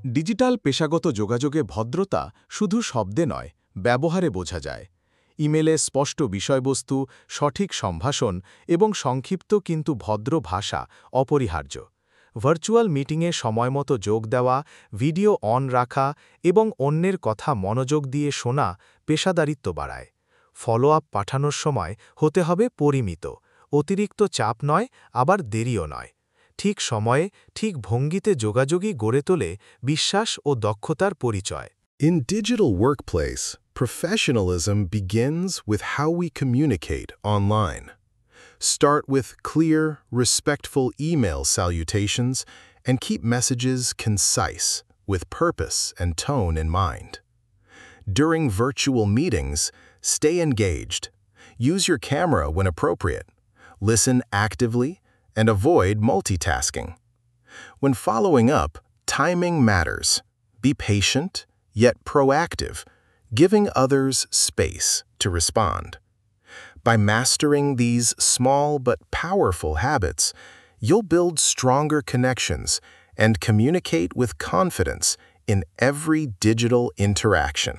Digital পেশাগত যোগাযোগে ভদ্রতা শুধু শব্দে নয়, ব্যবহারে বোঝা যায়। ইমেলে স্পষ্ট বিষয়বস্তু, সঠিক সম্ভাষণ এবং সংক্ষিপ্ত কিন্তু ভদ্র ভাষা অপরিহার্য। ভার্চুয়াল মিটিংয়ে সময়মতো যোগ দেওয়া, ভিডিও অন রাখা এবং অন্যের কথা মনোযোগ দিয়ে শোনা পেশাদারিত্ব বাড়ায়। ফলো আপ পাঠানোর সময় হতে হবে পরিমিত, অতিরিক্ত চাপ নয়, আবার দেরিও নয়। ঠিক সময়ে ঠিক ভঙ্গিতে যোগাযোগই গড়ে তোলে বিশ্বাস ও দক্ষতার পরিচয়। In digital workplace, professionalism begins with how we communicate online. Start with clear, respectful email salutations and keep messages concise, with purpose and tone in mind. During virtual meetings, stay engaged. Use your camera when appropriate. Listen actively and avoid multitasking. When following up, timing matters. Be patient, yet proactive, giving others space to respond. By mastering these small but powerful habits, you'll build stronger connections and communicate with confidence in every digital interaction.